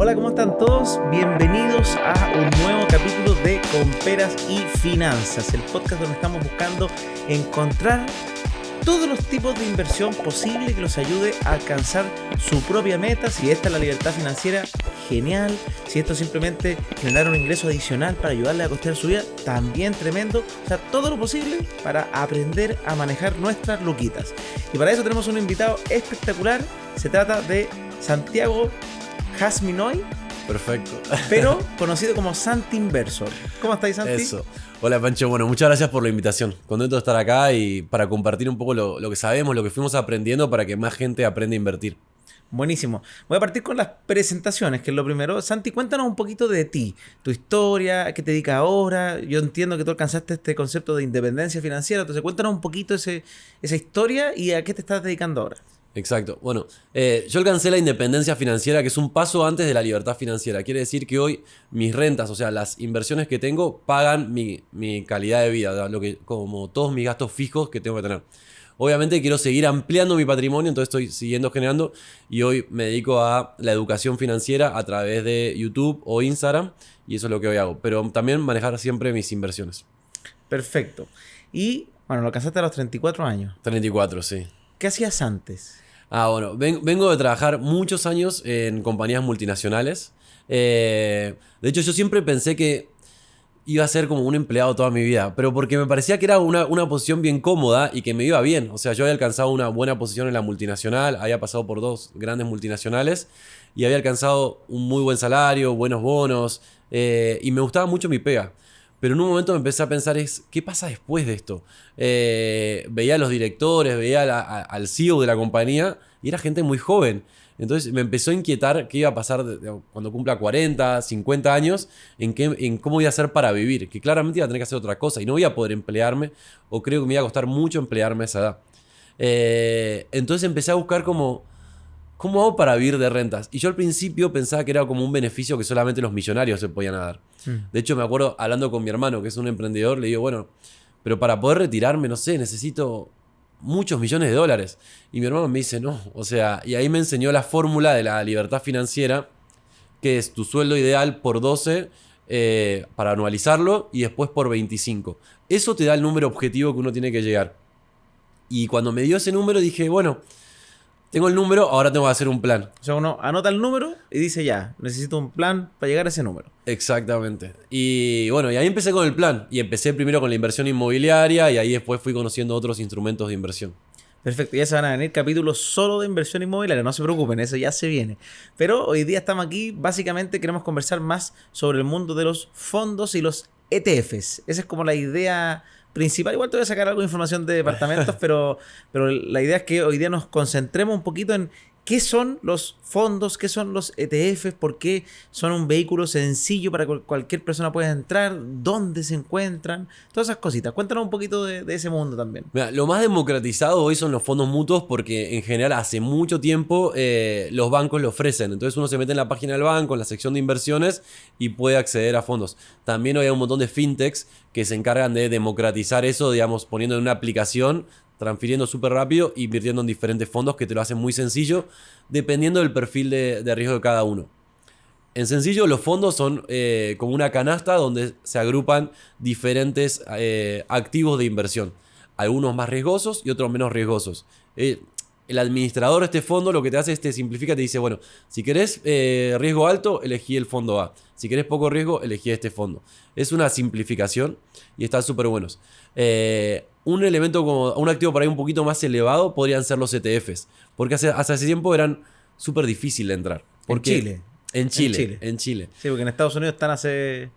Hola, ¿cómo están todos? Bienvenidos a un nuevo capítulo de Comperas y Finanzas, el podcast donde estamos buscando encontrar todos los tipos de inversión posible que los ayude a alcanzar su propia meta. Si esta es la libertad financiera, genial. Si esto es simplemente generar un ingreso adicional para ayudarle a costear su vida, también tremendo. O sea, todo lo posible para aprender a manejar nuestras luquitas. Y para eso tenemos un invitado espectacular. Se trata de Santiago Jasminoy, Perfecto. pero conocido como Santi Inversor. ¿Cómo estáis, Santi? Eso. Hola, Pancho. Bueno, muchas gracias por la invitación. Contento de estar acá y para compartir un poco lo que sabemos, lo que fuimos aprendiendo para que más gente aprenda a invertir. Buenísimo. Voy a partir con las presentaciones, que es lo primero. Santi, cuéntanos un poquito de ti, tu historia, a qué te dedicas ahora. Yo entiendo que tú alcanzaste este concepto de independencia financiera, entonces cuéntanos un poquito esa historia y a qué te estás dedicando ahora. Exacto. Bueno, yo alcancé la independencia financiera, que es un paso antes de la libertad financiera. Quiere decir que hoy mis rentas, o sea, las inversiones que tengo, pagan mi calidad de vida, como todos mis gastos fijos que tengo que tener. Obviamente quiero seguir ampliando mi patrimonio, entonces estoy siguiendo generando y hoy me dedico a la educación financiera a través de YouTube o Instagram y eso es lo que hoy hago. Pero también manejar siempre mis inversiones. Perfecto. Y, bueno, lo alcanzaste a los 34 años. 34, sí. ¿Qué hacías antes? Bueno, vengo de trabajar muchos años en compañías multinacionales. De hecho, yo siempre pensé que iba a ser como un empleado toda mi vida, pero porque me parecía que era una posición bien cómoda y que me iba bien. O sea, yo había alcanzado una buena posición en la multinacional, había pasado por 2 grandes multinacionales y había alcanzado un muy buen salario, buenos bonos, y me gustaba mucho mi pega. Pero en un momento me empecé a pensar, ¿qué pasa después de esto? Veía a los directores, veía al CEO de la compañía y era gente muy joven. Entonces me empezó a inquietar qué iba a pasar cuando cumpla 40, 50 años, en cómo iba a hacer para vivir. Que claramente iba a tener que hacer otra cosa y no voy a poder emplearme, o creo que me iba a costar mucho emplearme a esa edad. Entonces empecé a buscar ¿cómo hago para vivir de rentas? Y yo al principio pensaba que era como un beneficio que solamente los millonarios se podían dar. De hecho, me acuerdo hablando con mi hermano, que es un emprendedor, le digo, bueno, pero para poder retirarme, no sé, necesito muchos millones de dólares. Y mi hermano me dice, no, o sea, y ahí me enseñó la fórmula de la libertad financiera, que es tu sueldo ideal por 12 para anualizarlo y después por 25. Eso te da el número objetivo que uno tiene que llegar. Y cuando me dio ese número dije, bueno, tengo el número, ahora tengo que hacer un plan. O sea, uno anota el número y dice ya, necesito un plan para llegar a ese número. Exactamente. Y bueno, y ahí empecé con el plan. Y empecé primero con la inversión inmobiliaria y ahí después fui conociendo otros instrumentos de inversión. Perfecto, ya se van a venir capítulos solo de inversión inmobiliaria, no se preocupen, eso ya se viene. Pero hoy día estamos aquí, básicamente queremos conversar más sobre el mundo de los fondos y los ETFs. Esa es como la idea principal. Igual te voy a sacar algo de información de departamentos, pero la idea es que hoy día nos concentremos un poquito en qué son los fondos, qué son los ETFs, por qué son un vehículo sencillo para que cualquier persona pueda entrar, dónde se encuentran, todas esas cositas. Cuéntanos un poquito de ese mundo también. Mira, lo más democratizado hoy son los fondos mutuos porque en general hace mucho tiempo los bancos lo ofrecen. Entonces uno se mete en la página del banco, en la sección de inversiones y puede acceder a fondos. También hoy hay un montón de fintechs que se encargan de democratizar eso, digamos, poniendo en una aplicación, transfiriendo súper rápido, invirtiendo en diferentes fondos que te lo hacen muy sencillo, dependiendo del perfil de riesgo de cada uno. En sencillo, los fondos son como una canasta donde se agrupan diferentes activos de inversión. Algunos más riesgosos y otros menos riesgosos. El administrador de este fondo lo que te hace es te simplifica, te dice, bueno, si querés riesgo alto, elegí el fondo A. Si querés poco riesgo, elegí este fondo. Es una simplificación y están súper buenos. Un elemento como un activo por ahí un poquito más elevado podrían ser los ETFs. Porque hace ese tiempo eran súper difícil de entrar. En Chile. En Chile. Sí, porque en Estados Unidos están hace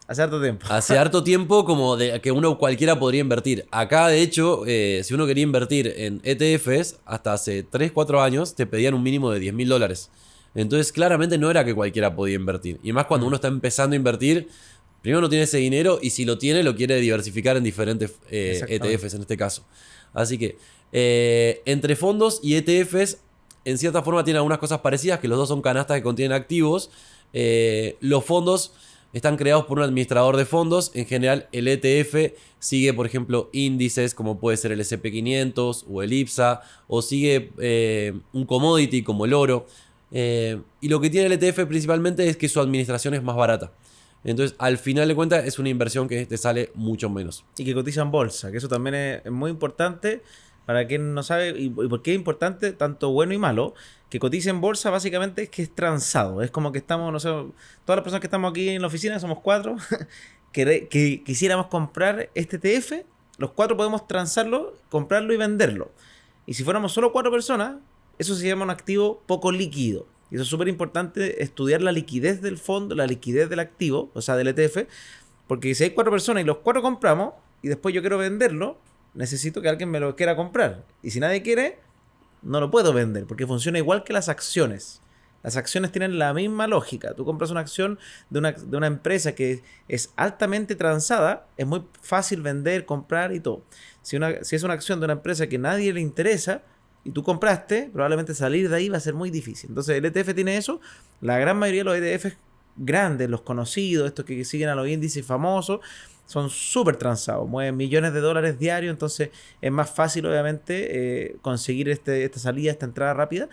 harto tiempo. Hace harto tiempo como de que uno cualquiera podría invertir. Acá, de hecho, si uno quería invertir en ETFs, hasta hace 3, 4 años te pedían un mínimo de $10.000. Entonces, claramente no era que cualquiera podía invertir. Y más cuando uno está empezando a invertir, primero no tiene ese dinero y si lo tiene, lo quiere diversificar en diferentes ETFs en este caso. Así que, entre fondos y ETFs, en cierta forma tienen algunas cosas parecidas, que los dos son canastas que contienen activos. Los fondos están creados por un administrador de fondos. En general, el ETF sigue, por ejemplo, índices como puede ser el S&P 500 o el IPSA, o sigue un commodity como el oro. Y lo que tiene el ETF principalmente es que su administración es más barata. Entonces, al final de cuentas, es una inversión que te sale mucho menos. Y que cotiza en bolsa, que eso también es muy importante para quien no sabe y por qué es importante, tanto bueno y malo, que cotice en bolsa básicamente es que es transado. Es como que estamos, no sé, todas las personas que estamos aquí en la oficina, somos 4, que quisiéramos comprar este ETF, los 4 podemos transarlo, comprarlo y venderlo. Y si fuéramos solo 4 personas, eso se llama un activo poco líquido. Y eso es súper importante, estudiar la liquidez del fondo, la liquidez del activo, o sea, del ETF, porque si hay 4 personas y los 4 compramos y después yo quiero venderlo, necesito que alguien me lo quiera comprar. Y si nadie quiere, no lo puedo vender, porque funciona igual que las acciones. Las acciones tienen la misma lógica. Tú compras una acción de una empresa que es altamente transada, es muy fácil vender, comprar y todo. Si es una acción de una empresa que nadie le interesa y tú compraste, probablemente salir de ahí va a ser muy difícil. Entonces el ETF tiene eso. La gran mayoría de los ETFs grandes, los conocidos, estos que siguen a los índices famosos, son súper transados, mueven millones de dólares diarios, entonces es más fácil obviamente conseguir esta salida, esta entrada rápida,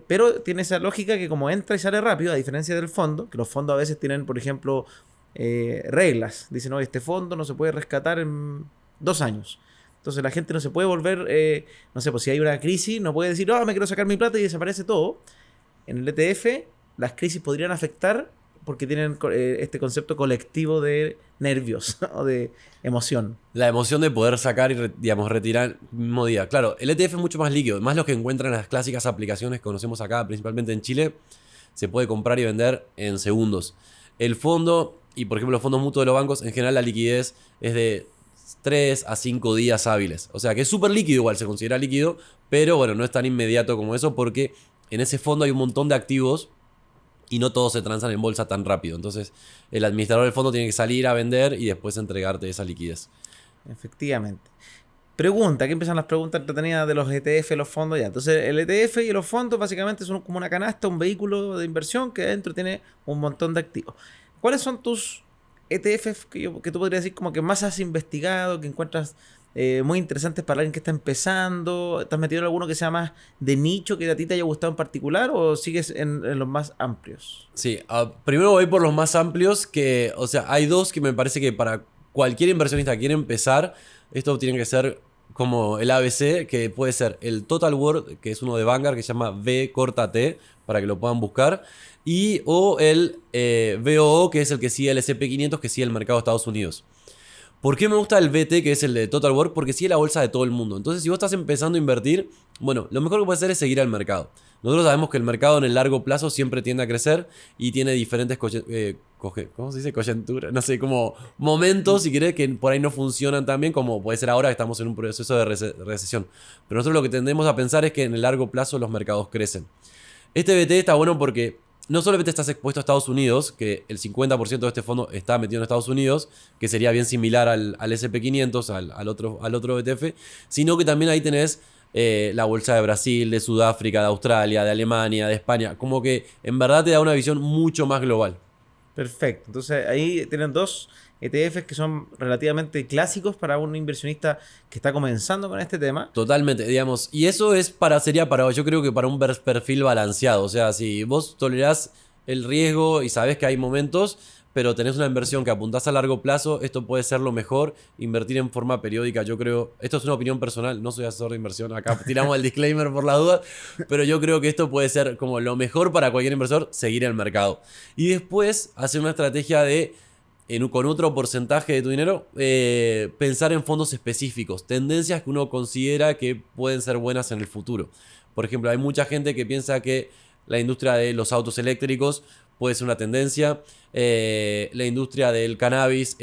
pero tiene esa lógica que como entra y sale rápido, a diferencia del fondo, que los fondos a veces tienen, por ejemplo, reglas, dicen, no, este fondo no se puede rescatar en 2 años. Entonces la gente no se puede volver, no sé, pues si hay una crisis, no puede decir, me quiero sacar mi plata y desaparece todo. En el ETF, las crisis podrían afectar porque tienen este concepto colectivo de nervios o de emoción. La emoción de poder sacar y digamos, retirar el mismo día. Claro, el ETF es mucho más líquido. Más lo que encuentran en las clásicas aplicaciones que conocemos acá, principalmente en Chile, se puede comprar y vender en segundos. El fondo, y por ejemplo los fondos mutuos de los bancos, en general la liquidez es de 3 a 5 días hábiles. O sea que es súper líquido, igual se considera líquido, pero bueno, no es tan inmediato como eso porque en ese fondo hay un montón de activos y no todos se transan en bolsa tan rápido. Entonces, el administrador del fondo tiene que salir a vender y después entregarte esa liquidez. Efectivamente. Pregunta, aquí empiezan las preguntas entretenidas de los ETF, los fondos ya. Entonces, el ETF y los fondos básicamente son como una canasta, un vehículo de inversión que adentro tiene un montón de activos. ¿Cuáles son tus ETFs que tú podrías decir como que más has investigado, que encuentras muy interesantes para alguien que está empezando? ¿Te has metido en alguno que sea más de nicho, que a ti te haya gustado en particular, o sigues en los más amplios? Sí, primero voy por los más amplios, que, o sea, hay dos que me parece que para cualquier inversionista que quiera empezar, esto tiene que ser como el ABC, que puede ser el Total World, que es uno de Vanguard, que se llama V corta T, para que lo puedan buscar, o el VOO, que es el que sigue el S&P 500, que sigue el mercado de Estados Unidos. ¿Por qué me gusta el VT, que es el de Total World? Porque sigue la bolsa de todo el mundo. Entonces, si vos estás empezando a invertir, bueno, lo mejor que puedes hacer es seguir al mercado. Nosotros sabemos que el mercado en el largo plazo siempre tiende a crecer y tiene diferentes ¿cómo se dice? Coyunturas, no sé, como momentos, si querés, que por ahí no funcionan tan bien, como puede ser ahora que estamos en un proceso de recesión. Pero nosotros lo que tendemos a pensar es que en el largo plazo los mercados crecen. Este VT está bueno porque no solamente estás expuesto a Estados Unidos, que el 50% de este fondo está metido en Estados Unidos, que sería bien similar al S&P 500, al otro ETF, sino que también ahí tenés la bolsa de Brasil, de Sudáfrica, de Australia, de Alemania, de España. Como que en verdad te da una visión mucho más global. Perfecto. Entonces ahí tienen 2 ETFs que son relativamente clásicos para un inversionista que está comenzando con este tema. Totalmente, digamos. Y eso sería para, yo creo que para un perfil balanceado. O sea, si vos tolerás el riesgo y sabés que hay momentos, pero tenés una inversión que apuntás a largo plazo, esto puede ser lo mejor. Invertir en forma periódica, yo creo, esto es una opinión personal, no soy asesor de inversión, acá tiramos el disclaimer por la duda, pero yo creo que esto puede ser como lo mejor para cualquier inversor, seguir el mercado. Y después hacer una estrategia de con otro porcentaje de tu dinero, pensar en fondos específicos, tendencias que uno considera que pueden ser buenas en el futuro. Por ejemplo, hay mucha gente que piensa que la industria de los autos eléctricos puede ser una tendencia, la industria del cannabis,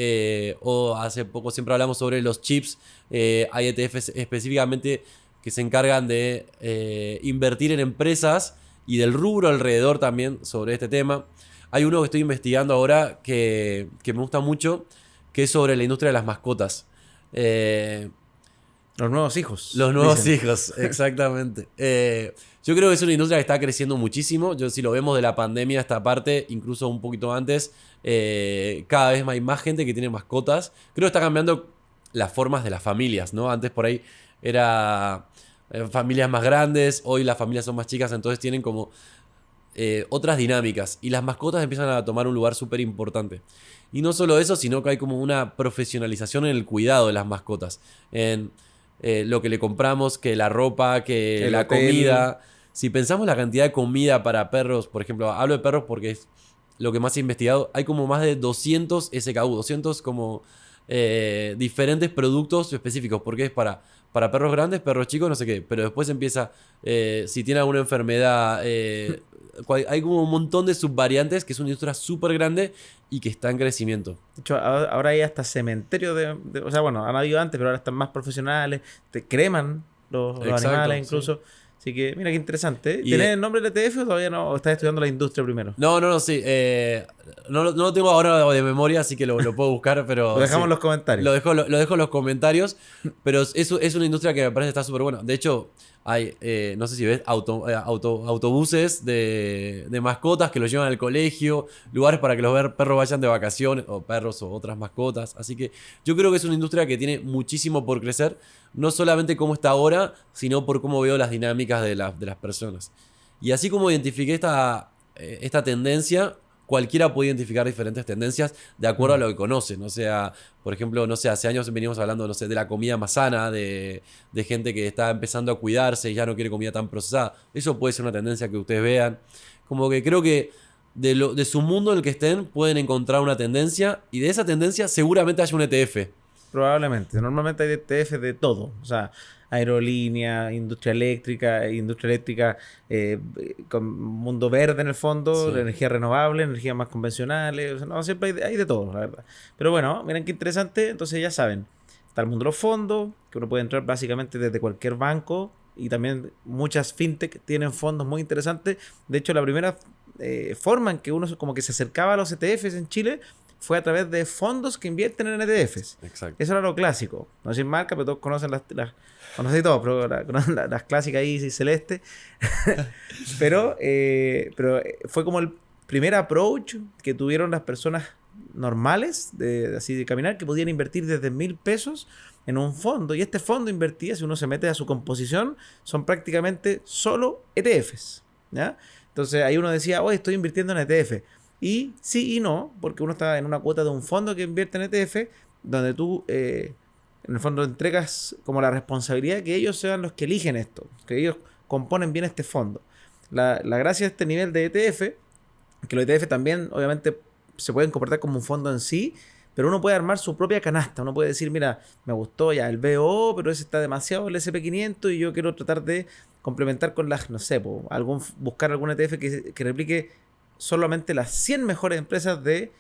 o hace poco siempre hablamos sobre los chips, hay ETFs específicamente que se encargan de invertir en empresas y del rubro alrededor también sobre este tema. Hay uno que estoy investigando ahora que me gusta mucho, que es sobre la industria de las mascotas. Los nuevos hijos. Los nuevos hijos, exactamente. Yo creo que es una industria que está creciendo muchísimo. Si lo vemos de la pandemia esta parte, incluso un poquito antes, cada vez hay más gente que tiene mascotas. Creo que está cambiando las formas de las familias, ¿no? Antes por ahí era familias más grandes, hoy las familias son más chicas, entonces tienen como otras dinámicas y las mascotas empiezan a tomar un lugar súper importante. Y no solo eso, sino que hay como una profesionalización en el cuidado de las mascotas. En lo que le compramos, que la ropa, que El la hotel. comida. Si pensamos la cantidad de comida para perros, por ejemplo, hablo de perros porque es lo que más he investigado, hay como más de 200 SKU, 200 como diferentes productos específicos, porque es para perros grandes, perros chicos, no sé qué, pero después empieza, si tiene alguna enfermedad, hay como un montón de subvariantes, que es una industria súper grande y que está en crecimiento. De hecho, ahora hay hasta cementerios o sea, bueno, han habido antes, pero ahora están más profesionales, te creman los Exacto, animales sí. incluso. Así que, mira qué interesante. Y ¿Tienes el nombre del ETF o todavía no? ¿O estás estudiando la industria primero? No, sí. No lo tengo ahora de memoria, así que lo puedo buscar, pero. Lo dejamos sí. en los comentarios. Lo dejo en los comentarios, pero es una industria que me parece está súper buena. De hecho, hay, no sé si ves, autobuses de mascotas que los llevan al colegio, lugares para que los perros vayan de vacaciones, o perros o otras mascotas. Así que yo creo que es una industria que tiene muchísimo por crecer, no solamente cómo está ahora, sino por cómo veo las dinámicas de las personas. Y así como identifiqué esta tendencia, cualquiera puede identificar diferentes tendencias de acuerdo a lo que conocen. O sea, por ejemplo, no sé, hace años venimos hablando, no sé, de la comida más sana, de gente que está empezando a cuidarse y ya no quiere comida tan procesada. Eso puede ser una tendencia que ustedes vean. Como que creo que de su mundo en el que estén pueden encontrar una tendencia y de esa tendencia seguramente haya un ETF. Probablemente. Normalmente hay ETF de todo. O sea, aerolínea, industria eléctrica con mundo verde en el fondo, Sí. energía renovable, energías más convencionales. O sea, no, siempre hay de todo, la verdad. Pero bueno, miren qué interesante. Entonces ya saben, está el mundo de los fondos, que uno puede entrar básicamente desde cualquier banco. Y también muchas fintech tienen fondos muy interesantes. De hecho, la primera forma en que uno como que se acercaba a los ETFs en Chile fue a través de fondos que invierten en ETFs. Exacto. Eso era lo clásico. No sin marca, pero todos conocen conocen todos, pero conocen las clásicas ahí, sí, celeste. pero fue como el primer approach que tuvieron las personas normales, así de caminar, que podían invertir desde 1.000 pesos en un fondo. Y este fondo invertía, si uno se mete a su composición, son prácticamente solo ETFs. ¿Ya? Entonces ahí uno decía, oye, estoy invirtiendo en ETF. Y sí y no, porque uno está en una cuota de un fondo que invierte en ETF, donde tú, en el fondo, entregas como la responsabilidad que ellos sean los que eligen esto, que ellos componen bien este fondo. La gracia de este nivel de ETF, que los ETF también, obviamente, se pueden comportar como un fondo en sí, pero uno puede armar su propia canasta. Uno puede decir, mira, me gustó ya el BO, pero ese está demasiado, el SP500, y yo quiero tratar de complementar con las, no sé, buscar algún ETF que replique solamente las 100 mejores empresas de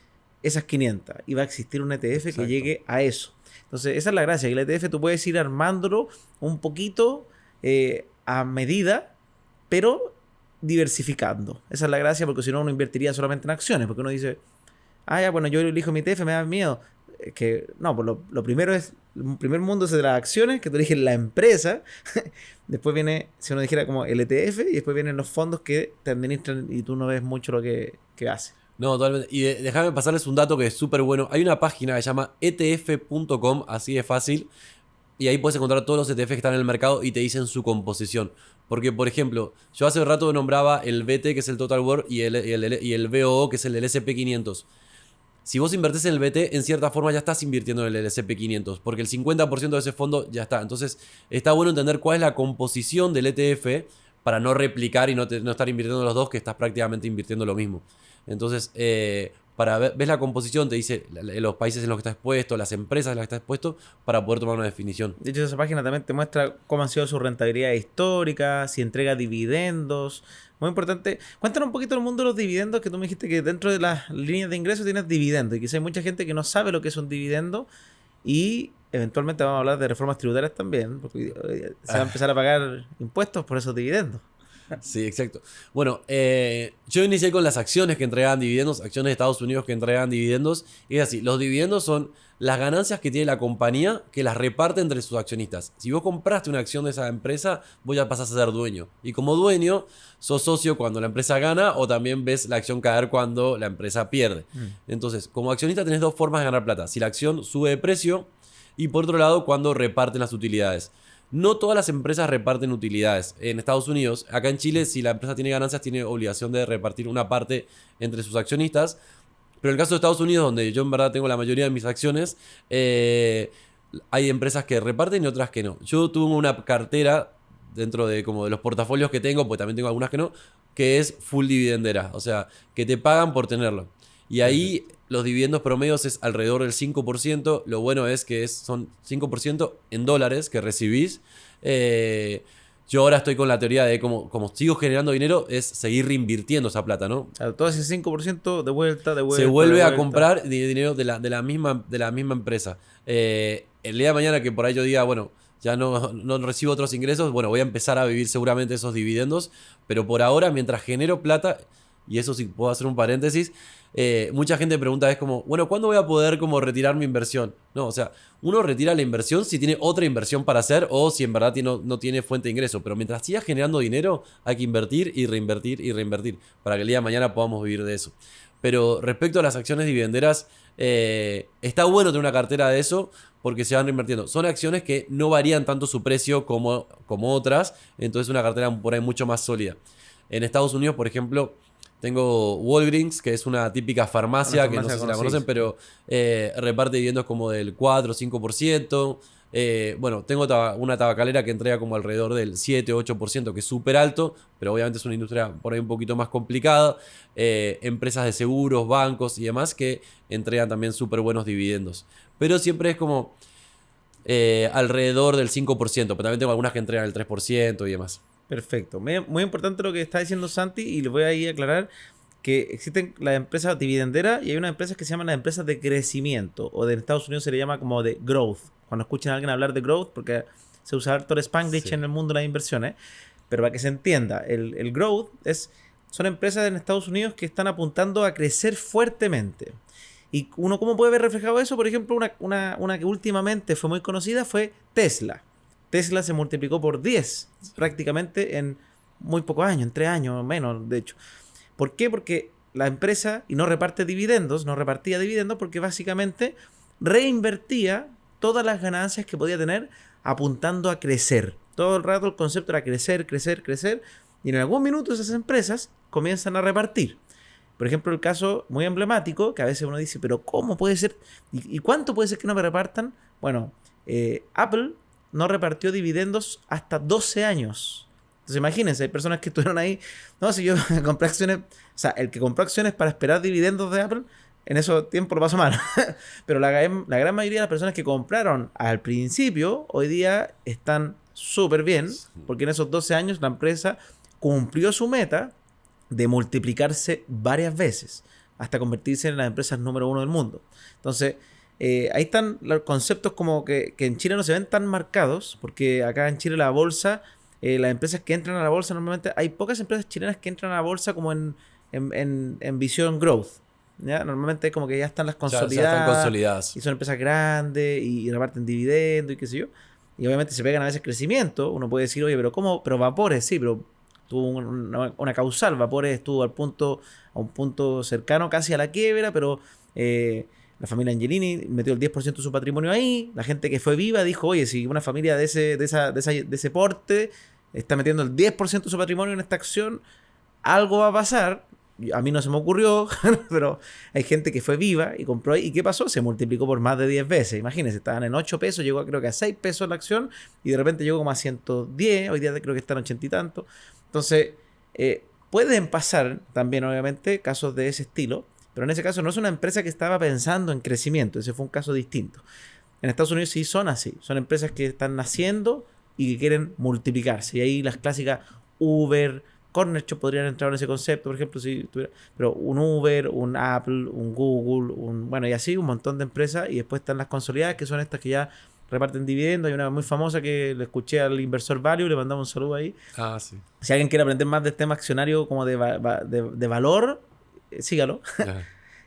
esas 500. Y va a existir un ETF Exacto. que llegue a eso. Entonces, esa es la gracia, que el ETF tú puedes ir armándolo un poquito a medida, pero diversificando. Esa es la gracia, porque si no uno invertiría solamente en acciones, porque uno dice, ah, ya, bueno, yo elijo mi ETF, me da miedo. Que no, pues lo primero es, el primer mundo es de las acciones, que tú eliges la empresa. Después viene, si uno dijera como el ETF, y después vienen los fondos que te administran y tú no ves mucho lo que hace. No, totalmente. Y déjame pasarles un dato que es súper bueno. Hay una página que se llama etf.com, así de fácil. Y ahí puedes encontrar todos los ETFs que están en el mercado y te dicen su composición. Porque, por ejemplo, yo hace rato nombraba el BT, que es el Total World, y el VOO, que es el del SP500. Si vos invertís en el BT, en cierta forma ya estás invirtiendo en el SP500, porque el 50% de ese fondo ya está. Entonces, está bueno entender cuál es la composición del ETF para no replicar y no estar invirtiendo en los dos, que estás prácticamente invirtiendo lo mismo. Entonces, ves la composición, te dice los países en los que estás expuesto, las empresas en las que estás expuesto, para poder tomar una definición. De hecho, esa página también te muestra cómo han sido su rentabilidad histórica, si entrega dividendos. Muy importante. Cuéntanos un poquito del mundo de los dividendos, que tú me dijiste que dentro de las líneas de ingresos tienes dividendos. Y quizá hay mucha gente que no sabe lo que es un dividendo. Y eventualmente vamos a hablar de reformas tributarias también, porque se va a empezar a pagar impuestos por esos dividendos. Sí, exacto. Bueno, yo inicié con las acciones que entregaban dividendos, acciones de Estados Unidos que entregaban dividendos. Y es así, los dividendos son las ganancias que tiene la compañía que las reparte entre sus accionistas. Si vos compraste una acción de esa empresa, vos ya pasás a ser dueño. Y como dueño, sos socio cuando la empresa gana o también ves la acción caer cuando la empresa pierde. Entonces, como accionista tenés dos formas de ganar plata. Si la acción sube de precio y por otro lado, cuando reparten las utilidades. No todas las empresas reparten utilidades. En Estados Unidos, acá en Chile, si la empresa tiene ganancias, tiene obligación de repartir una parte entre sus accionistas. Pero en el caso de Estados Unidos, donde yo en verdad tengo la mayoría de mis acciones, hay empresas que reparten y otras que no. Yo tuve una cartera dentro de como de los portafolios que tengo, porque también tengo algunas que no, que es full dividendera. O sea, que te pagan por tenerlo. Y ahí los dividendos promedios es alrededor del 5%. Lo bueno es que son 5% en dólares que recibís. Yo ahora estoy con la teoría de como sigo generando dinero, es seguir reinvirtiendo esa plata, ¿no? O sea, todo ese 5% de vuelta. Se vuelve a comprar dinero de la misma empresa. El día de mañana que por ahí yo diga, bueno, ya no recibo otros ingresos, bueno, voy a empezar a vivir seguramente esos dividendos, pero por ahora, mientras genero plata, y eso sí puedo hacer un paréntesis, mucha gente pregunta, es como, bueno, ¿cuándo voy a poder como retirar mi inversión? No, o sea, uno retira la inversión si tiene otra inversión para hacer o si en verdad no tiene fuente de ingreso, pero mientras siga generando dinero, hay que invertir y reinvertir para que el día de mañana podamos vivir de eso. Pero respecto a las acciones dividenderas, está bueno tener una cartera de eso porque se van reinvirtiendo. Son acciones que no varían tanto su precio como otras, entonces una cartera por ahí mucho más sólida. En Estados Unidos, por ejemplo, tengo Walgreens, que es una típica farmacia, que no sé si la conocen, pero reparte dividendos como del 4 o 5%. Bueno, tengo una tabacalera que entrega como alrededor del 7 o 8%, que es súper alto, pero obviamente es una industria por ahí un poquito más complicada. Empresas de seguros, bancos y demás que entregan también súper buenos dividendos. Pero siempre es como alrededor del 5%, pero también tengo algunas que entregan el 3% y demás. Perfecto. Muy importante lo que está diciendo Santi y le voy a ir a aclarar que existen las empresas dividenderas y hay unas empresas que se llaman las empresas de crecimiento o en Estados Unidos se le llama como de growth. Cuando escuchen a alguien hablar de growth, porque se usa harto el Spanglish en el mundo de las inversiones, pero para que se entienda, el growth son empresas en Estados Unidos que están apuntando a crecer fuertemente. Y uno, ¿cómo puede ver reflejado eso? Por ejemplo, una que últimamente fue muy conocida fue Tesla. Tesla se multiplicó por 10 prácticamente en muy pocos años, en 3 años o menos, de hecho. ¿Por qué? Porque la empresa no repartía dividendos porque básicamente reinvertía todas las ganancias que podía tener apuntando a crecer. Todo el rato el concepto era crecer, crecer, crecer y en algún minuto esas empresas comienzan a repartir. Por ejemplo, el caso muy emblemático, que a veces uno dice, pero ¿cómo puede ser? ¿Y cuánto puede ser que no me repartan? Bueno, Apple no repartió dividendos hasta 12 años. Entonces imagínense, hay personas que estuvieron ahí, no, si yo compré acciones, o sea, el que compró acciones para esperar dividendos de Apple, en esos tiempos lo pasó mal. Pero la gran mayoría de las personas que compraron al principio, hoy día están súper bien, porque en esos 12 años la empresa cumplió su meta de multiplicarse varias veces, hasta convertirse en las empresas número 1 del mundo. Entonces, ahí están los conceptos como que en Chile no se ven tan marcados, porque acá en Chile la bolsa, las empresas que entran a la bolsa normalmente, hay pocas empresas chilenas que entran a la bolsa como en visión growth, ¿ya? Normalmente como que ya están las consolidadas, ya están consolidadas. Y son empresas grandes y reparten dividendos y qué sé yo, y obviamente se pegan a veces crecimiento. Uno puede decir, oye, pero ¿cómo? Pero Vapores, sí, pero tuvo una causal. Vapores estuvo a un punto cercano casi a la quiebra, pero la familia Angelini metió el 10% de su patrimonio ahí. La gente que fue viva dijo, oye, si una familia de ese porte está metiendo el 10% de su patrimonio en esta acción, algo va a pasar. A mí no se me ocurrió, pero hay gente que fue viva y compró ahí. ¿Y qué pasó? Se multiplicó por más de 10 veces. Imagínense, estaban en 8 pesos, llegó creo que a 6 pesos la acción y de repente llegó como a 110. Hoy día creo que están 80 y tanto. Entonces, pueden pasar también, obviamente, casos de ese estilo. Pero en ese caso no es una empresa que estaba pensando en crecimiento. Ese fue un caso distinto. En Estados Unidos sí son así. Son empresas que están naciendo y que quieren multiplicarse. Y ahí las clásicas Uber, Corner Shop podrían entrar en ese concepto, por ejemplo, si tuviera, pero un Uber, un Apple, un Google, bueno, y así un montón de empresas. Y después están las consolidadas, que son estas que ya reparten dividendos. Hay una muy famosa que le escuché al inversor Value, le mandamos un saludo ahí. Ah, sí. Si alguien quiere aprender más del tema accionario como de valor, sígalo.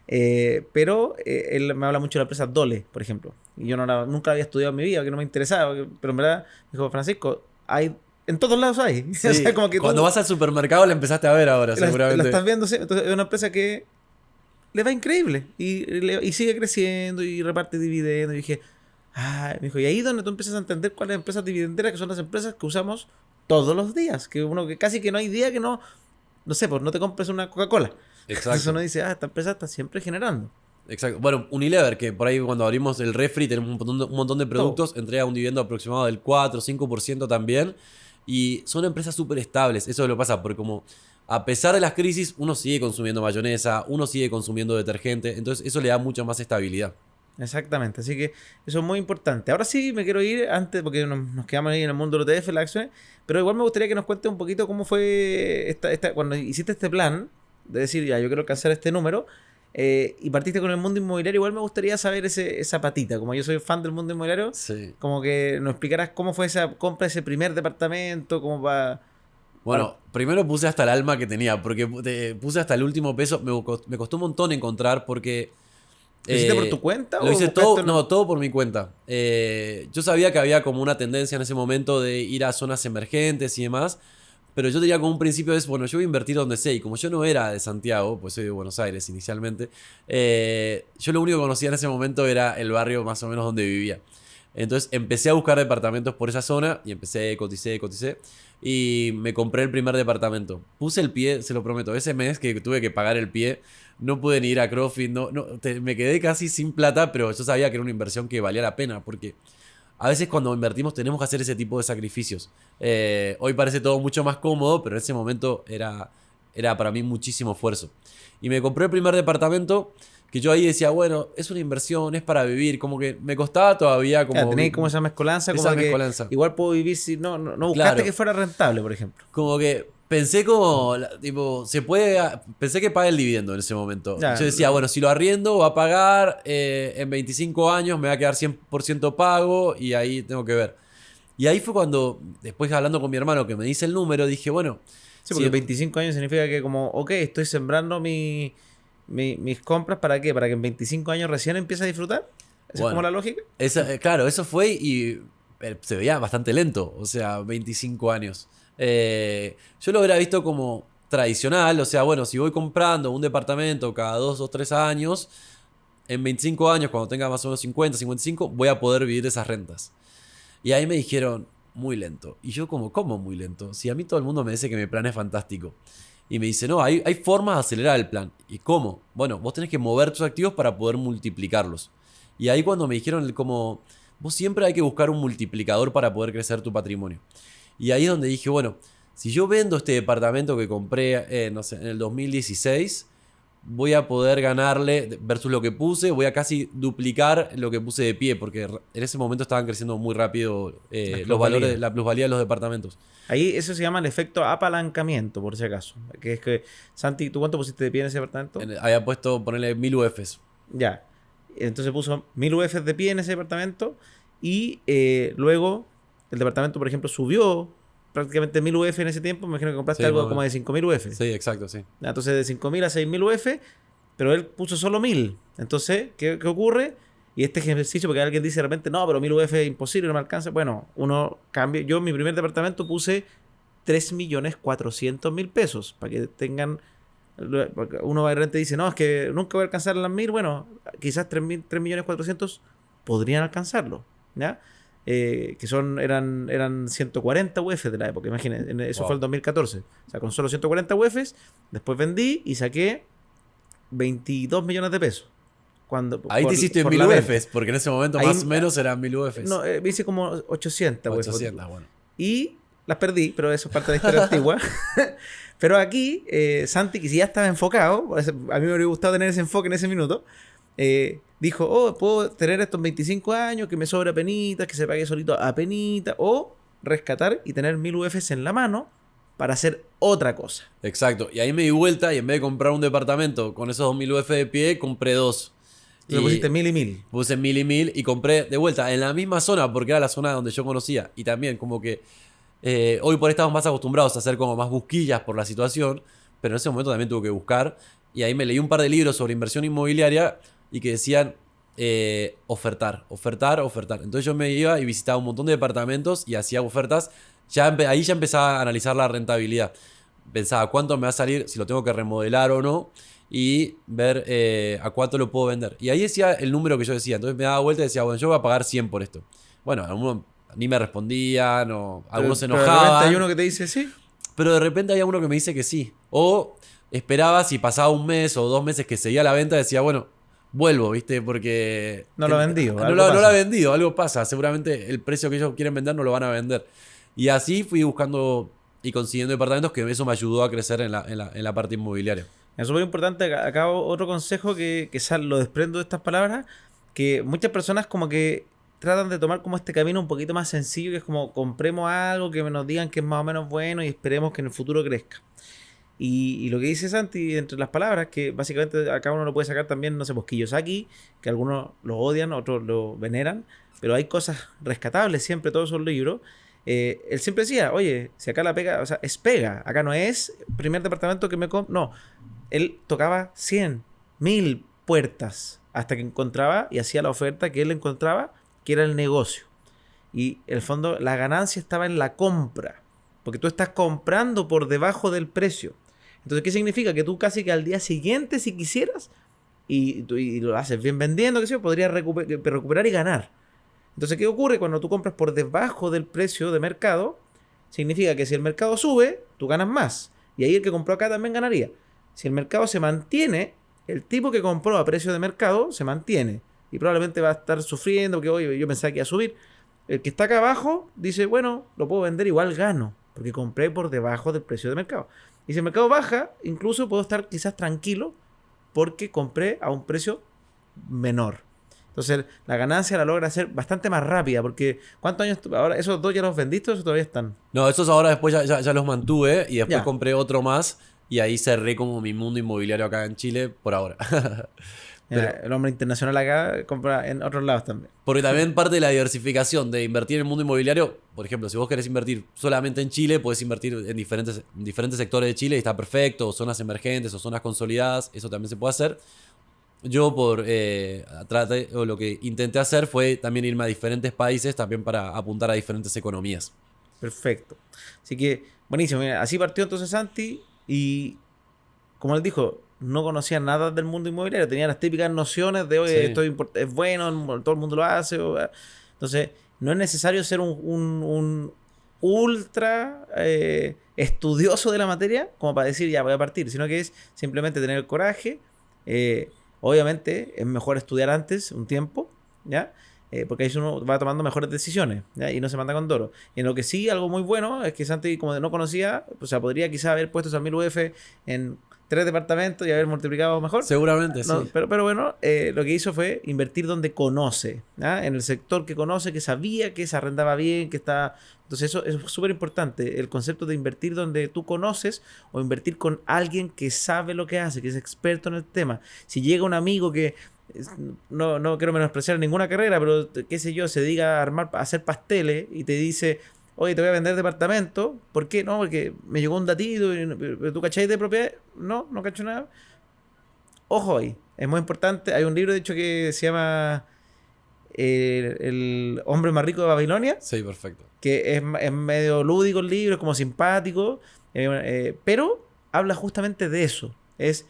Pero él me habla mucho de la empresa Dole, por ejemplo. Y yo nunca la había estudiado en mi vida, que no me interesaba. Pero en verdad, dijo Francisco, en todos lados hay. Sí, o sea, como que cuando vas al supermercado la empezaste a ver ahora, seguramente. La estás viendo, sí. Entonces es una empresa que le va increíble. Y sigue creciendo y reparte dividendos. Y dije, Ah, me dijo, y ahí es donde tú empiezas a entender cuáles empresas dividenderas, que son las empresas que usamos todos los días. Que uno que casi que no hay día que no sé, pues no te compres una Coca-Cola. Entonces uno Exacto. dice, esta empresa está siempre generando. Exacto. Bueno, Unilever, que por ahí cuando abrimos el refri tenemos un montón de Todo. productos, entrega un dividendo aproximado del 4 o 5% también. Y son empresas súper estables. Eso es lo que pasa, porque como a pesar de las crisis, uno sigue consumiendo mayonesa, uno sigue consumiendo detergente. Entonces eso le da mucha más estabilidad. Exactamente, así que eso es muy importante. Ahora sí me quiero ir antes, porque nos quedamos ahí en el mundo de los ETF, las acciones, pero igual me gustaría que nos cuentes un poquito cómo fue cuando hiciste este plan, de decir, ya, yo quiero alcanzar este número, y partiste con el mundo inmobiliario, igual me gustaría saber esa patita, como yo soy fan del mundo inmobiliario, Sí. como que nos explicaras cómo fue esa compra, ese primer departamento, cómo va... Bueno, primero puse hasta el alma que tenía, porque puse hasta el último peso. Me costó un montón encontrar porque... ¿Lo hiciste por tu cuenta Lo o hice buscaste todo, una... no, todo por mi cuenta. Yo sabía que había como una tendencia en ese momento de ir a zonas emergentes y demás, pero yo tenía como un principio de, bueno, yo voy a invertir donde sé, y como yo no era de Santiago, pues soy de Buenos Aires inicialmente, yo lo único que conocía en ese momento era el barrio más o menos donde vivía. Entonces empecé a buscar departamentos por esa zona y coticé, y me compré el primer departamento. Puse el pie, se lo prometo, ese mes que tuve que pagar el pie, no pude ni ir a CrossFit, me quedé casi sin plata, pero yo sabía que era una inversión que valía la pena, porque a veces cuando invertimos tenemos que hacer ese tipo de sacrificios. Hoy parece todo mucho más cómodo, pero en ese momento era para mí muchísimo esfuerzo. Y me compré el primer departamento, que yo ahí decía, bueno, es una inversión, es para vivir, como que me costaba todavía Ya, como tenéis como esa mezcolanza, como esa de que mezcolanza. igual puedo vivir si no buscaste Claro, que fuera rentable, por ejemplo. como que pensé como, tipo, pensé que pague el dividendo en ese momento. Ya, Yo decía, bueno, si lo arriendo va a pagar, en 25 años me va a quedar 100% pago y ahí tengo que ver. Y ahí fue cuando, después hablando con mi hermano que me dice el número, dije, bueno, sí, si, porque 25 años significa que como, ok, estoy sembrando mis compras, ¿para qué? ¿Para que en 25 años recién empiece a disfrutar? ¿Esa es como bueno, la lógica? claro, eso fue y se veía bastante lento, o sea, 25 años. Yo lo hubiera visto como tradicional, o sea, bueno, si voy comprando un departamento cada 2 o 3 años, en 25 años, cuando tenga más o menos 50, 55, voy a poder vivir de esas rentas. Y ahí me dijeron, muy lento. Y yo como, ¿cómo muy lento? Si a mí todo el mundo me dice que mi plan es fantástico. Y me dice, no, hay formas de acelerar el plan. ¿Y cómo? Bueno, vos tenés que mover tus activos para poder multiplicarlos. Y ahí cuando me dijeron como, vos siempre hay que buscar un multiplicador para poder crecer tu patrimonio. Y ahí es donde dije, bueno, si yo vendo este departamento que compré, no sé, en el 2016, voy a poder ganarle, versus lo que puse, voy a casi duplicar lo que puse de pie, porque en ese momento estaban creciendo muy rápido Las los valores, plusvalías. la plusvalía de los departamentos. Ahí eso se llama el efecto apalancamiento, por si acaso. Que es que, Santi, ¿tú cuánto pusiste de pie en ese departamento? Había puesto, ponerle 1000 UFs. Ya. Entonces puso 1000 UF de pie en ese departamento y luego el departamento, por ejemplo, subió prácticamente 1000 UF en ese tiempo. Me imagino que compraste Sí, algo como de 5000 UF. Sí, exacto, sí. Entonces de 5000 a 6000 UF, pero él puso solo 1000. Entonces, ¿qué ocurre? Y este ejercicio, porque alguien dice de repente, no, pero 1000 UF es imposible, no me alcanza. Bueno, uno cambia. Yo en mi primer departamento puse 3.400.000 pesos, para que tengan... Uno de repente dice, no, es que nunca voy a alcanzar las 1000. Bueno, quizás 3.400.000 podrían alcanzarlo, ¿ya? Eran 140 UF de la época, imagínense, eso Wow. fue el 2014. O sea, con solo 140 UFs, después vendí y saqué 22 millones de pesos. Ahí te hiciste por 1000 la venta. UFs, porque en ese momento Ahí, más o menos eran 1000 UFs. no, me hice como 800 UF. 800, bueno. Y las perdí, pero eso es parte de la historia antigua. Pero aquí, Santi, que si ya estaba enfocado, a mí me hubiera gustado tener ese enfoque en ese minuto, dijo, oh, puedo tener estos 25 años, que me sobra penitas, que se pague solito a penita, o rescatar y tener 1000 UFs en la mano para hacer otra cosa. Exacto. Y ahí me di vuelta y en vez de comprar un departamento con esos 2000 UF de pie, compré dos. Le pusiste 1000 y 1000. Puse 1000 y 1000 y compré de vuelta en la misma zona, porque era la zona donde yo conocía. Y también como que hoy por ahí estamos más acostumbrados a hacer como más busquillas por la situación, pero en ese momento también tuve que buscar. Y ahí me leí un par de libros sobre inversión inmobiliaria y que decían ofertar. Entonces yo me iba y visitaba un montón de departamentos y hacía ofertas. Ahí ya empezaba a analizar la rentabilidad. Pensaba cuánto me va a salir, si lo tengo que remodelar o no. y ver a cuánto lo puedo vender. Y ahí decía el número que yo decía. Entonces me daba vuelta y decía, bueno, yo voy a pagar 100 por esto. Bueno, algunos ni me respondían o algunos se Pero de repente enojaban. hay uno que te dice sí. Pero de repente había uno que me dice que sí. O esperaba si pasaba un mes o 2 meses que seguía la venta, decía, bueno, vuelvo, ¿viste? Porque... No lo ha vendido. No Algo lo ha pasa. vendido, algo pasa. Seguramente el precio que ellos quieren vender no lo van a vender. Y así fui buscando y consiguiendo departamentos que eso me ayudó a crecer en la parte inmobiliaria. Es súper importante. Acá otro consejo lo desprendo de estas palabras, que muchas personas como que tratan de tomar como este camino un poquito más sencillo, que es como compremos algo que nos digan que es más o menos bueno y esperemos que en el futuro crezca. Y lo que dice Santi entre las palabras, que básicamente acá uno lo puede sacar también, no sé, pues Kiyosaki, que algunos lo odian, otros lo veneran, pero hay cosas rescatables siempre, todos esos libros. Él siempre decía, oye, si acá la pega, o sea, es pega, acá no es primer departamento que me compro, no. Él tocaba 100, 1000 puertas hasta que encontraba y hacía la oferta que él encontraba, que era el negocio. Y en el fondo la ganancia estaba en la compra, porque tú estás comprando por debajo del precio. Entonces, ¿qué significa? Que tú casi que al día siguiente, si quisieras, y lo haces bien vendiendo, qué sé yo, podrías recuperar y ganar. Entonces, ¿qué ocurre? Cuando tú compras por debajo del precio de mercado, significa que si el mercado sube, tú ganas más. Y ahí el que compró acá también ganaría. Si el mercado se mantiene, el tipo que compró a precio de mercado se mantiene. Y probablemente va a estar sufriendo, porque oye, yo pensaba que iba a subir. El que está acá abajo dice, bueno, lo puedo vender, igual gano, porque compré por debajo del precio de mercado. Y si el mercado baja, incluso puedo estar quizás tranquilo porque compré a un precio menor. Entonces la ganancia la logra hacer bastante más rápida, porque ¿cuántos años ahora esos dos ya los vendiste o esos todavía están? No, esos ahora después ya los mantuve y después Ya. compré otro más y ahí cerré como mi mundo inmobiliario acá en Chile por ahora. Pero, El hombre internacional acá compra en otros lados también. porque también parte de la diversificación de invertir en el mundo inmobiliario, por ejemplo, si vos querés invertir solamente en Chile, podés invertir en diferentes sectores de Chile y está perfecto, o zonas emergentes o zonas consolidadas, eso también se puede hacer. Yo o lo que intenté hacer fue también irme a diferentes países también para apuntar a diferentes economías. Perfecto. Así que, buenísimo. Mira, así partió entonces Santi y, como él dijo, no conocía nada del mundo inmobiliario. Tenía las típicas nociones de, oye, Sí. esto es bueno, todo el mundo lo hace. Entonces, no es necesario ser un ultra estudioso de la materia como para decir, ya voy a partir, sino que es simplemente tener el coraje. Obviamente, es mejor estudiar antes un tiempo, ¿ya? Porque ahí uno va tomando mejores decisiones, ¿ya? Y no se manda con Doro. Y en lo que sí, algo muy bueno es que Santi, como no conocía, o sea, podría quizá haber puesto esas 1000 UF en 3 departamentos y haber multiplicado mejor. Seguramente, No, sí. pero bueno, lo que hizo fue invertir donde conoce, ¿ya? En el sector que conoce, que sabía que se arrendaba bien, que está... Entonces eso es súper importante, el concepto de invertir donde tú conoces o invertir con alguien que sabe lo que hace, que es experto en el tema. Si llega un amigo que no quiero menospreciar ninguna carrera, pero qué sé yo, se dedica a hacer pasteles y te dice, oye, te voy a vender departamento, ¿por qué? No, porque me llegó un datito, pero tú cacháis de propiedad, no cacho nada. Ojo ahí, es muy importante. Hay un libro, de hecho, que se llama El hombre más rico de Babilonia, Sí, perfecto. que es medio lúdico el libro, es como simpático, pero habla justamente de eso. Es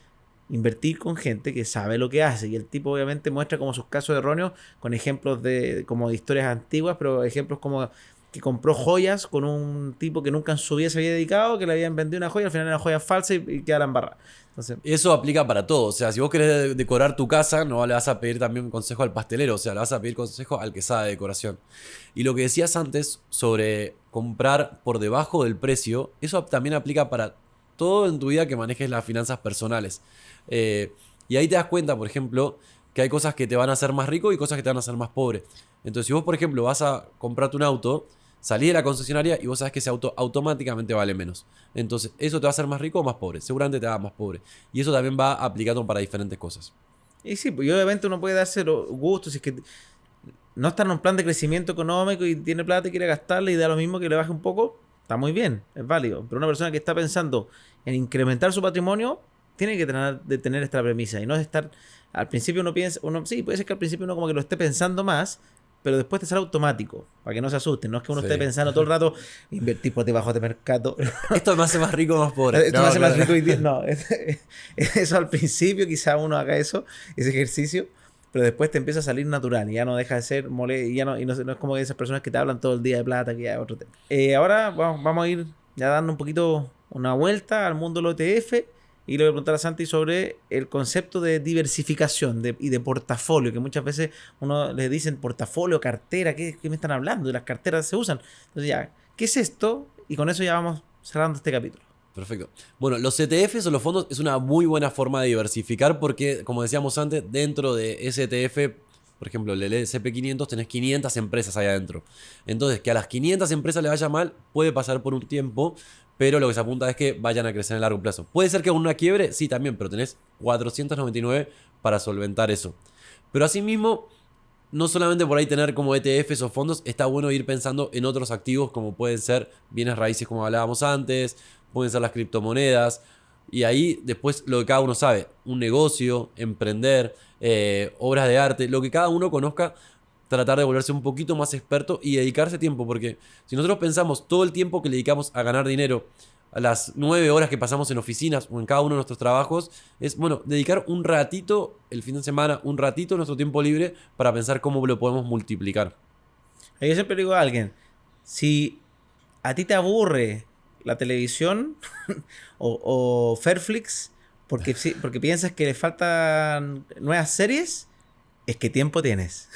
invertir con gente que sabe lo que hace. Y el tipo obviamente muestra como sus casos erróneos con ejemplos como de historias antiguas, pero ejemplos como que compró joyas con un tipo que nunca en su vida se había dedicado, que le habían vendido una joya, al final era joya falsa y queda la embarrada. Entonces, Eso aplica para todo. O sea, si vos querés decorar tu casa, no le vas a pedir también consejo al pastelero. O sea, le vas a pedir consejo al que sabe de decoración. Y lo que decías antes sobre comprar por debajo del precio, eso también aplica para todo en tu vida que manejes las finanzas personales. Y ahí te das cuenta, por ejemplo, que hay cosas que te van a hacer más rico y cosas que te van a hacer más pobre. Entonces, si vos, por ejemplo, vas a comprarte un auto, salís de la concesionaria y vos sabés que ese auto automáticamente vale menos. Entonces, ¿eso te va a hacer más rico o más pobre? Seguramente te va a más pobre. Y eso también va aplicando para diferentes cosas. y sí, pues y obviamente uno puede darse los gustos, si es que no está en un plan de crecimiento económico y tiene plata y quiere gastarla y da lo mismo que le baje un poco, está muy bien, es válido. Pero una persona que está pensando en incrementar su patrimonio, tiene que tener esta premisa y no es estar, al principio uno piensa, sí, puede ser que al principio uno como que lo esté pensando más, pero después te sale automático, para que no se asusten. No es que uno Sí. esté pensando todo el rato, invertir por debajo de mercado. Esto me hace más rico o más pobre. Esto me hace más rico hoy día. No, eso al principio quizá uno haga ese ejercicio, pero después te empieza a salir natural y ya no deja de ser y ya no, no es como esas personas que te hablan todo el día de plata, que ya es otro tema. Ahora vamos a ir ya dando un poquito una vuelta al mundo de los ETF y le voy a preguntar a Santi sobre el concepto de diversificación y de portafolio, que muchas veces uno les dicen portafolio, cartera, ¿qué me están hablando? Y las carteras se usan. Entonces ya, ¿qué es esto? Y con eso ya vamos cerrando este capítulo. Perfecto. Bueno, los ETFs o los fondos es una muy buena forma de diversificar porque, como decíamos antes, dentro de ese ETF, por ejemplo, el S&P 500, tenés 500 empresas ahí adentro. Entonces, que a las 500 empresas le vaya mal puede pasar por un tiempo, pero lo que se apunta es que vayan a crecer en el largo plazo. Puede ser que con una quiebre, sí, también, pero tenés 499 para solventar eso. Pero asimismo, no solamente por ahí tener como ETFs o fondos, está bueno ir pensando en otros activos como pueden ser bienes raíces como hablábamos antes, pueden ser las criptomonedas, y ahí después lo que cada uno sabe, un negocio, emprender, obras de arte, lo que cada uno conozca, tratar de volverse un poquito más experto y dedicarse tiempo, porque si nosotros pensamos todo el tiempo que le dedicamos a ganar dinero, a las 9 horas que pasamos en oficinas o en cada uno de nuestros trabajos, es, bueno, dedicar un ratito el fin de semana, un ratito nuestro tiempo libre para pensar cómo lo podemos multiplicar. Yo siempre digo a alguien, si a ti te aburre la televisión o Fairflix porque piensas que le faltan nuevas series, es que tiempo tienes.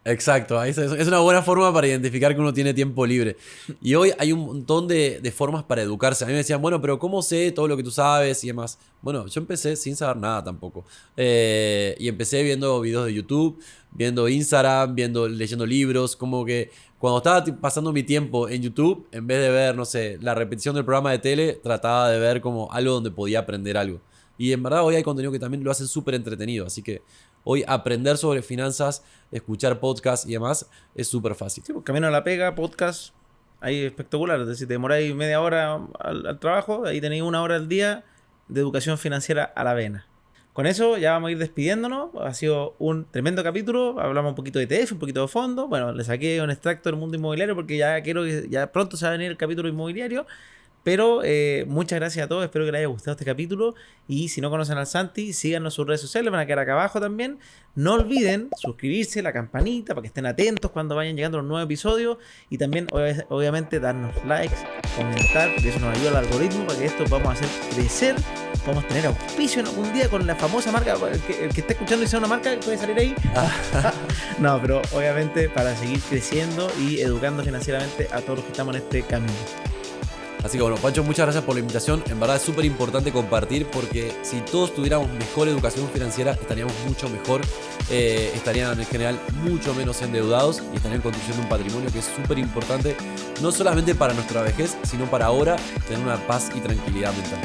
Exacto, es una buena forma para identificar que uno tiene tiempo libre. Y hoy hay un montón de formas para educarse. A mí me decían, bueno, pero ¿cómo sé todo lo que tú sabes y demás? Bueno, yo empecé sin saber nada tampoco. Y empecé viendo videos de YouTube, viendo Instagram, leyendo libros. Como que cuando estaba pasando mi tiempo en YouTube, en vez de ver, no sé, la repetición del programa de tele, trataba de ver como algo donde podía aprender algo. Y en verdad hoy hay contenido que también lo hace súper entretenido. Así que hoy aprender sobre finanzas, escuchar podcasts y demás es súper fácil. Sí, pues, camino a la pega, podcast, ahí espectacular. Es decir, te demoráis media hora al trabajo, ahí tenéis 1 hora al día de educación financiera a la vena. Con eso ya vamos a ir despidiéndonos. Ha sido un tremendo capítulo. Hablamos un poquito de ETF, un poquito de fondo. Bueno, le saqué un extracto del mundo inmobiliario porque ya quiero que ya pronto se va a venir el capítulo inmobiliario. Pero muchas gracias a todos, espero que les haya gustado este capítulo y si no conocen al Santi, síganos en sus redes sociales, van a quedar acá abajo también. No olviden suscribirse, la campanita para que estén atentos cuando vayan llegando los nuevos episodios y también obviamente darnos likes, comentar, porque eso nos ayuda al algoritmo para que esto vamos a hacer crecer, podamos tener auspicio en algún día con la famosa marca, el que esté escuchando y sea una marca que puede salir ahí. No, pero obviamente para seguir creciendo y educando financieramente a todos los que estamos en este camino. Así que bueno, Pancho, muchas gracias por la invitación. En verdad es súper importante compartir porque si todos tuviéramos mejor educación financiera estaríamos mucho mejor, estarían en general mucho menos endeudados y estarían construyendo un patrimonio que es súper importante, no solamente para nuestra vejez, sino para ahora tener una paz y tranquilidad mental.